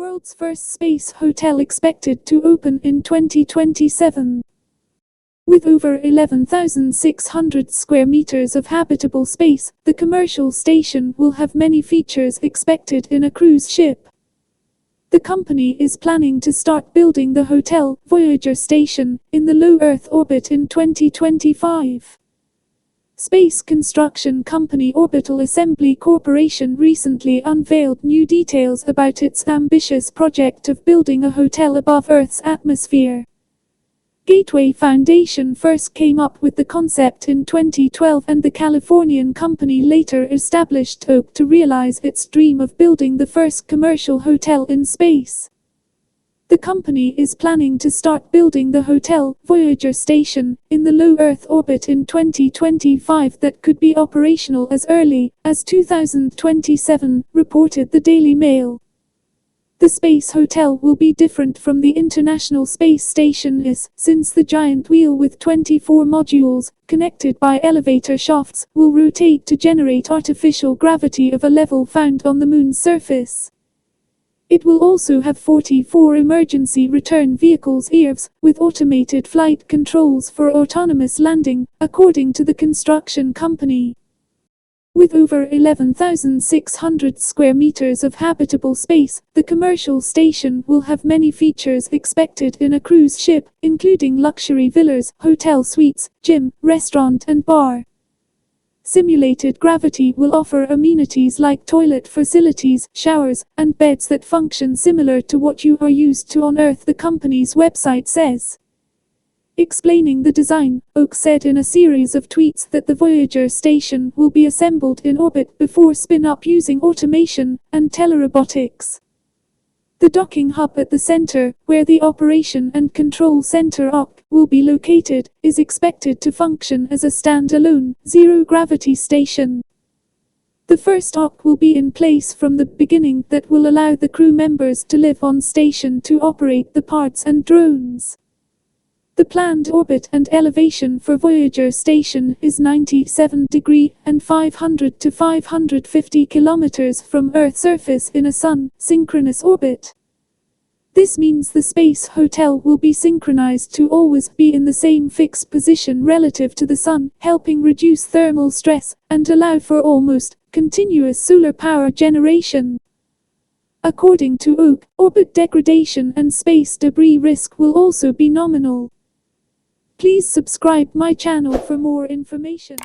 World's first space hotel expected to open in 2027. With over 11,600 square meters of habitable space, the commercial station will have many features expected in a cruise ship. The company is planning to start building the hotel, Voyager Station, in the low Earth orbit in 2025. Space construction company Orbital Assembly Corporation recently unveiled new details about its ambitious project of building a hotel above Earth's atmosphere. Gateway Foundation first came up with the concept in 2012, and the Californian company later established Oak to realize its dream of building the first commercial hotel in space. The company is planning to start building the hotel, Voyager Station, in the low Earth orbit in 2025 that could be operational as early as 2027, reported the Daily Mail. The space hotel will be different from the International Space Station since the giant wheel with 24 modules, connected by elevator shafts, will rotate to generate artificial gravity of a level found on the Moon's surface. It will also have 44 emergency return vehicles ERVs, with automated flight controls for autonomous landing, according to the construction company. With over 11,600 square meters of habitable space, the commercial station will have many features expected in a cruise ship, including luxury villas, hotel suites, gym, restaurant and bar. Simulated gravity will offer amenities like toilet facilities, showers, and beds that function similar to what you are used to on Earth, the company's website says. Explaining the design, Oak said in a series of tweets that the Voyager Station will be assembled in orbit before spin-up using automation and telerobotics. The docking hub at the center, where the Operation and Control Center OC will be located, is expected to function as a standalone, zero-gravity station. The first OC will be in place from the beginning that will allow the crew members to live on station to operate the parts and drones. The planned orbit and elevation for Voyager Station is 97 degrees and 500 to 550 kilometers from Earth's surface in a Sun-synchronous orbit. This means the space hotel will be synchronized to always be in the same fixed position relative to the Sun, helping reduce thermal stress and allow for almost continuous solar power generation. According to Oak, orbit degradation and space debris risk will also be nominal. Please subscribe my channel for more information.